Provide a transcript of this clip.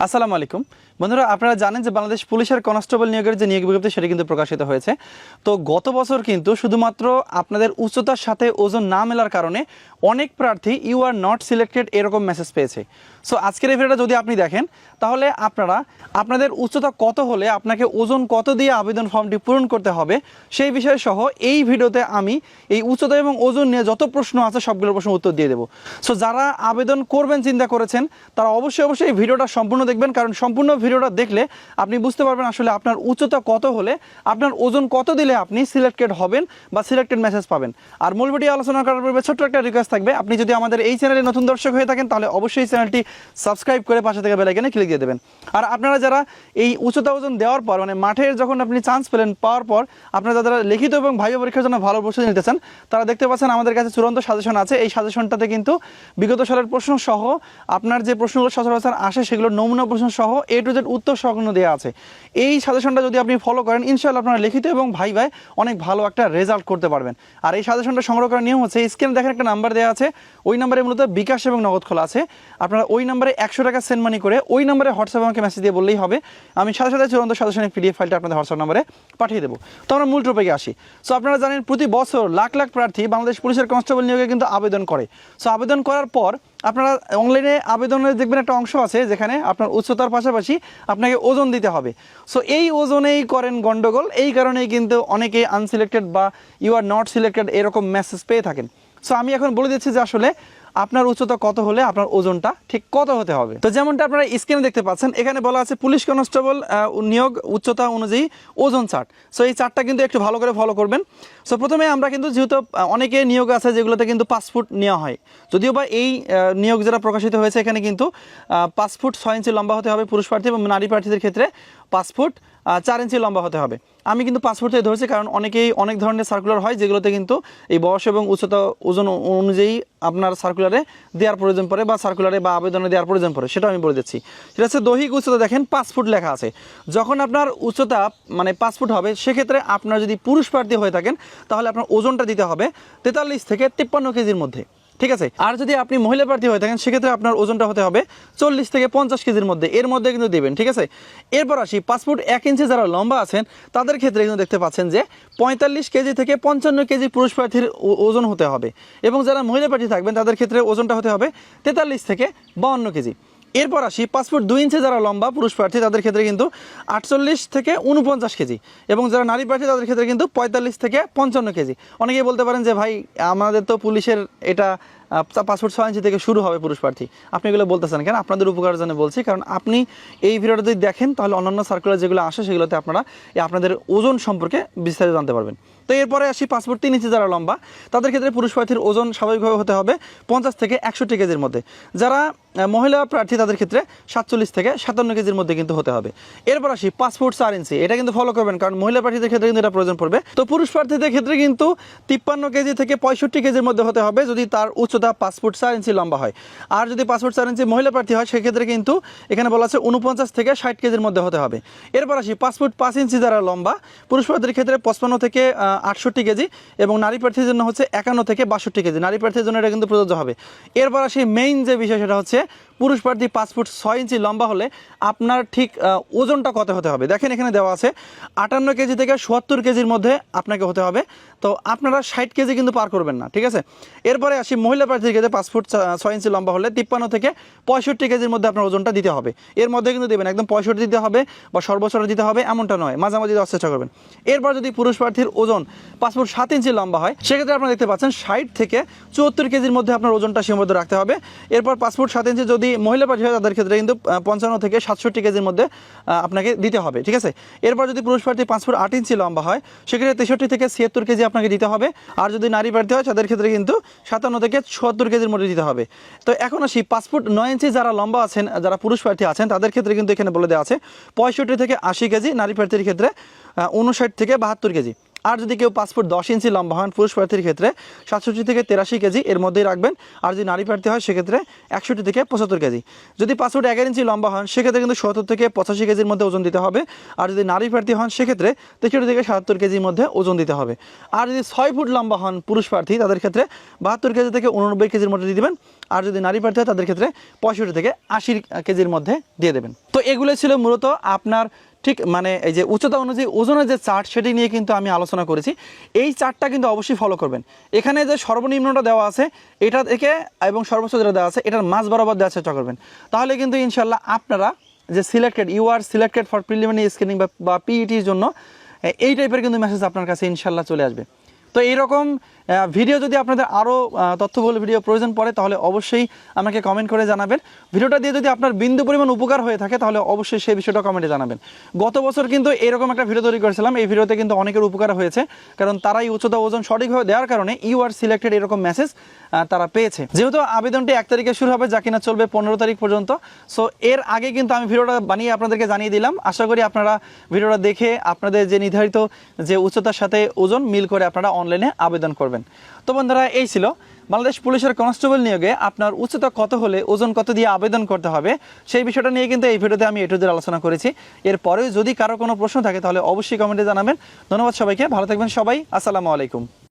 আসসালামু আলাইকুম বন্ধুরা, আপনারা জানেন যে বাংলাদেশ পুলিশের কনস্টেবল নিয়োগের যে নিয়োগ বিজ্ঞপ্তি সেটা কিন্তু প্রকাশিত হয়েছে। তো গত বছর কিন্তু শুধুমাত্র আপনাদের উচ্চতার সাথে ওজন না মেলার কারণে অনেক প্রার্থী ইউ আর নট সিলেক্টেড এরকম মেসেজ পেয়েছে। সো আজকের এই ভিডিওটা যদি আপনি দেখেন তাহলে আপনাদের উচ্চতা কত হলে আপনাকে ওজন কত দিয়ে আবেদন ফর্মটি পূরণ করতে হবে সেই বিষয় সহ এই ভিডিওতে আমি এই উচ্চতা এবং ওজন নিয়ে যত প্রশ্ন আছে সবগুলোর প্রশ্ন উত্তর দিয়ে দেবো। সো যারা আবেদন করবেন চিন্তা করেছেন তারা অবশ্যই এই ভিডিওটা সম্পূর্ণ দেখবেন, কারণ সম্পূর্ণ ভিডিওটা দেখলে আপনি বুঝতে পারবেন আসলে আপনার উচ্চতা কত হলে আপনার ওজন কত দিলে আপনি সিলেক্টেড হবেন বা সিলেক্টেড মেসেজ পাবেন। আর মূল ভিডিও আলোচনা করার পূর্বে ছোট্ট একটা রিকোয়েস্ট থাকবে, আপনি যদি আমাদের এই চ্যানেলে নতুন দর্শক হয়ে থাকেন তাহলে অবশ্যই চ্যানেলটি সাবস্ক্রাইব করে পাশে থেকে বেল আইকনে ক্লিক দিয়ে দেবেন। আর আপনারা যারা এই উচ্চতা ওজন দেওয়ার পর মানে মাঠের যখন আপনি চান্স পেলেন পাওয়ার পর আপনারা যারা লিখিত এবং ভাইবা পরীক্ষার জন্য ভালো প্রস্তুতি নিতে চান তারা দেখতে পাচ্ছেন আমাদের কাছে চূড়ান্ত সাজেশন আছে। এই সাজেশনটাতে কিন্তু বিগত সালের প্রশ্ন সহ আপনার যে প্রশ্নগুলো সচরাচর আসে সেগুলো নমুনা প্রশ্ন সহ A to Z উত্তর সংগ্রহ দেওয়া আছে। এই সাজেশনটা যদি আপনি ফলো করেন ইনশাআল্লাহ আপনারা লিখিত এবং ভাইভায় অনেক ভালো একটা রেজাল্ট করতে পারবেন। আর এই সাজেশনটা সংগ্রহ করার নিয়ম হচ্ছে স্ক্রিনে দেখেন একটা নাম্বার দেওয়া আছে, ওই নাম্বারে মূলত বিকাশ এবং নগদ খোলা আছে। আপনারা ওই নাম্বারে 100 টাকা সেন্ড মানি করে ওই নাম্বারে হোয়াটসঅ্যাপে আমাকে মেসেজ দিয়ে বললেই হবে, আমি সাথে সাথে চূড়ান্ত সাজেশনের PDF ফাইলটা আপনাদের হোয়াটসঅ্যাপ নাম্বারে পাঠিয়ে দেবো। তো আমরা মূল টপিকে আসি। সো আপনারা জানেন প্রতি বছর লাখ লাখ প্রার্থী বাংলাদেশ পুলিশের কনস্টেবল নিয়োগে কিন্তু আবেদন করে। সো আবেদন করার পর আপনারা অনলাইনে আবেদনের দেখবেন একটা অংশ আছে যেখানে আপনার উচ্চতার পাশাপাশি আপনাকে ওজন দিতে হবে। সো এই ওজনেই করেন গন্ডগোল, এই কারণেই কিন্তু অনেকে আনসিলেক্টেড বা ইউ আর নট সিলেক্টেড এরকম মেসেজ পেয়ে থাকেন। সো আমি এখন বলে দিচ্ছি যে আসলে আপনার উচ্চতা কত হলে আপনার ওজনটা ঠিক কত হতে হবে। তো যেমনটা আপনারা স্ক্রিনে দেখতে পাচ্ছেন এখানে বলা আছে পুলিশ কনস্টেবল নিয়োগ উচ্চতা অনুযায়ী ওজন চার্ট। সো এই চার্টটা কিন্তু একটু ভালো করে ফলো করবেন। সো প্রথমে আমরা কিন্তু যেহেতু অনেকে নিয়োগ আছে যেগুলোতে কিন্তু 5 ফুট নেওয়া হয়, যদিও বা এই নিয়োগ যেটা প্রকাশিত হয়েছে এখানে কিন্তু 5 ফুট 6 ইঞ্চি লম্বা হতে হবে পুরুষ প্রার্থী এবং নারী প্রার্থীদের ক্ষেত্রে 5 ফুট 4 ইঞ্চি লম্বা হতে হবে। আমি কিন্তু 5 ফুট থেকে ধরেছি কারণ অনেকেই অনেক ধরনের সার্কুলার হয় যেগুলোতে কিন্তু এই বয়স এবং উচ্চতা ওজন অনুযায়ী আপনার সার্কুলারে দেওয়ার প্রয়োজন পড়ে বা সার্কুলারে বা আবেদনে দেওয়ার প্রয়োজন পড়ে, সেটা আমি বলে দিচ্ছি। সেটা হচ্ছে দৈহিক উচ্চতা দেখেন 5 ফুট লেখা আছে। যখন আপনার উচ্চতা মানে 5 ফুট হবে সেক্ষেত্রে আপনার যদি পুরুষ প্রার্থী হয়ে থাকেন তাহলে আপনার ওজনটা দিতে হবে 43 থেকে 53 কেজির মধ্যে, ঠিক আছে। আর যদি আপনি মহিলা প্রার্থী হয়ে থাকেন সেক্ষেত্রে আপনার ওজনটা হতে হবে 40 থেকে 50 কেজির মধ্যে, এর মধ্যে কিন্তু দেবেন, ঠিক আছে। এরপর আসি 5 ফুট 1 ইঞ্চি যারা লম্বা আছেন তাদের ক্ষেত্রে কিন্তু দেখতে পাচ্ছেন যে 45 কেজি থেকে 55 কেজি পুরুষ প্রার্থীর ওজন হতে হবে এবং যারা মহিলা প্রার্থী থাকবেন তাদের ক্ষেত্রে ওজনটা হতে হবে 43 থেকে 52 কেজি। এরপর আসি 5 ফুট 2 ইঞ্চি যারা লম্বা পুরুষ প্রার্থী তাদের ক্ষেত্রে কিন্তু 48 থেকে 49 কেজি এবং যারা নারী প্রার্থী তাদের ক্ষেত্রে কিন্তু 45 থেকে 55 কেজি। অনেকেই বলতে পারেন যে ভাই আমাদের তো পুলিশের এটা 5 ফুট 6 ইঞ্চি থেকে শুরু হবে পুরুষ প্রার্থী, আপনি এগুলো বলতেছেন কেন? আপনাদের উপকারের জন্য বলছি, কারণ আপনি এই ভিডিওটা যদি দেখেন তাহলে অন্যান্য সার্কুলার যেগুলো আসে সেগুলোতে আপনারা আপনাদের ওজন সম্পর্কে বিস্তারিত জানতে পারবেন। তো এরপরে আসি 5 ফুট 3 ইঞ্চি যারা লম্বা তাদের ক্ষেত্রে পুরুষ প্রার্থীর ওজন স্বাভাবিকভাবে হতে হবে 50 থেকে 61 কেজির মধ্যে। যারা মহিলা প্রার্থী তাদের ক্ষেত্রে 47 থেকে 57 কেজির মধ্যে কিন্তু হতে হবে। এরপর আসি 5 ফুট 4 ইঞ্চি, এটা কিন্তু ফলো করবেন কারণ মহিলা প্রার্থীদের ক্ষেত্রে কিন্তু এটা প্রয়োজন পড়বে। তো পুরুষ প্রার্থীদের ক্ষেত্রে কিন্তু 53 কেজি থেকে 65 কেজির মধ্যে হতে হবে যদি তার উচ্চতা 5 ফুট 4 ইঞ্চি লম্বা হয়। আর যদি 5 ফুট 4 ইঞ্চি মহিলা প্রার্থী হয় সেক্ষেত্রে কিন্তু এখানে বলা আছে 49 থেকে 60 কেজির মধ্যে হতে হবে। এরপর আসি 5 ফুট 5 ইঞ্চি যারা লম্বা পুরুষ প্রার্থীর ক্ষেত্রে 55 থেকে 68 কেজি এবং নারী প্রার্থীর জন্য হচ্ছে 51 থেকে 62 কেজি, নারী প্রার্থীর জন্য এটা কিন্তু প্রযোজ্য হবে। এরপর আসি মেইন যে বিষয় সেটা হচ্ছে পুরুষ প্রার্থী 5 ফুট 6 ইঞ্চি লম্বা হলে আপনার ঠিক ওজনটা কত হতে হবে। দেখেন এখানে দেওয়া আছে 58 কেজি থেকে 77 কেজির মধ্যে আপনাকে হতে হবে। তো আপনারা 60 কেজি কিন্তু পার করবেন না, ঠিক আছে। এরপরে আসি মহিলা প্রার্থীর ক্ষেত্রে 5 ফুট 6 ইঞ্চি লম্বা হলে 53 থেকে 65 কেজির মধ্যে আপনার ওজনটা দিতে হবে। এর মধ্যে কিন্তু দেবেন, একদম 65 দিতে হবে বা সর্বোচ্চ দিতে হবে এমনটা নয়, মাঝামাঝি দেওয়ার চেষ্টা করবেন। এরপর যদি পুরুষ প্রার্থীর ওজন 5 ফুট 7 ইঞ্চি লম্বা হয় সেক্ষেত্রে আপনারা দেখতে পাচ্ছেন 60 থেকে 74 কেজির মধ্যে আপনার ওজনটা সীমাবদ্ধ রাখতে হবে। এরপর 5 ফুট 7 ইঞ্চি যদি মহিলা প্রার্থী হয় তাদের ক্ষেত্রে কিন্তু 55 থেকে 67 কেজির মধ্যে আপনাকে দিতে হবে, ঠিক আছে। এরপর যদি পুরুষ প্রার্থী 5 ফুট 8 ইঞ্চি লম্বা হয় সেক্ষেত্রে 63 থেকে 76 কেজি আপনাকে দিতে হবে। আর যদি নারী প্রার্থী হয় তাদের ক্ষেত্রে কিন্তু 57 থেকে 76 কেজির মধ্যে দিতে হবে। তো এখন আসি 5 ফুট 9 ইঞ্চি যারা লম্বা আছেন যারা পুরুষ প্রার্থী আছেন তাদের ক্ষেত্রে কিন্তু এখানে বলে দেওয়া আছে 65 থেকে 80 কেজি, নারী প্রার্থীর ক্ষেত্রে 59 থেকে 72 কেজি। আর যদি কেউ 5 ফুট 10 ইঞ্চি লম্বা হন পুরুষ প্রার্থীর ক্ষেত্রে 67 থেকে 83 কেজি এর মধ্যেই রাখবেন। আর যদি নারী প্রার্থী হয় সেক্ষেত্রে 61 থেকে 75 কেজি। যদি 5 ফুট 11 ইঞ্চি লম্বা হন সেক্ষেত্রে কিন্তু 70 থেকে 85 কেজির মধ্যে ওজন দিতে হবে। আর যদি নারী প্রার্থী হন সেক্ষেত্রে 63 থেকে 77 কেজির মধ্যে ওজন দিতে হবে। আর যদি 6 ফুট লম্বা হন পুরুষ প্রার্থী তাদের ক্ষেত্রে 72 কেজি থেকে 89 কেজির মধ্যে দিয়ে দেবেন। আর যদি নারী প্রার্থী হয় তাদের ক্ষেত্রে 65 থেকে 80 কেজির মধ্যে দিয়ে দেবেন। তো এগুলো ছিল মূলত আপনার ঠিক মানে এই যে উচ্চতা অনুযায়ী ওজনের যে চার্ট সেটি নিয়ে কিন্তু আমি আলোচনা করেছি। এই চার্টটা কিন্তু অবশ্যই ফলো করবেন। এখানে যে সর্বনিম্নটা দেওয়া আছে এটা থেকে এবং সর্বোচ্চ যেটা দেওয়া আছে এটার মাঝ বরাবর দেওয়ার চেষ্টা করবেন। তাহলে কিন্তু ইনশাল্লাহ আপনারা যে selected you are selected for preliminary screening বা পিইটির জন্য এই টাইপের কিন্তু মেসেজ আপনার কাছে ইনশাল্লাহ চলে আসবে। তো এইরকম ভিডিও যদি আপনাদের আরও তথ্যবহুল ভিডিও প্রয়োজন পড়ে তাহলে অবশ্যই আমাকে কমেন্ট করে জানাবেন। ভিডিওটা দিয়ে যদি আপনার বিন্দু পরিমাণ উপকার হয়ে থাকে তাহলে অবশ্যই সেই বিষয়টা কমেন্টে জানাবেন। গত বছর কিন্তু এরকম একটা ভিডিও তৈরি করেছিলাম, এই ভিডিওতে কিন্তু অনেকের উপকার হয়েছে, কারণ তারাই উচ্চতা ওজন সঠিকভাবে দেওয়ার কারণে ইউ আর সিলেক্টেড এরকম মেসেজ তারা পেয়েছে। যেহেতু আবেদনটি 1 তারিখে শুরু হবে যা কিনা চলবে 15 তারিখ পর্যন্ত, সো এর আগে কিন্তু আমি ভিডিওটা বানিয়ে আপনাদেরকে জানিয়ে দিলাম। আশা করি আপনারা ভিডিওটা দেখে আপনাদের যে নির্ধারিত যে উচ্চতার সাথে ওজন মিল করে আপনারা অনলাইনে আবেদন করবেন। তো বন্ধুরা, এই ছিল বাংলাদেশ পুলিশের কনস্টেবল নিয়োগে আপনার উচ্চতা কত হলে ওজন কত দিয়ে আবেদন করতে হবে সেই বিষয়টা নিয়ে কিন্তু এই ভিডিওতে আমি এটুদের আলোচনা করেছি। এরপরেও যদি কারো কোনো প্রশ্ন থাকে তাহলে অবশ্যই কমেন্টে জানাবেন। ধন্যবাদ সবাইকে, ভালো থাকবেন সবাই, আসসালামু আলাইকুম।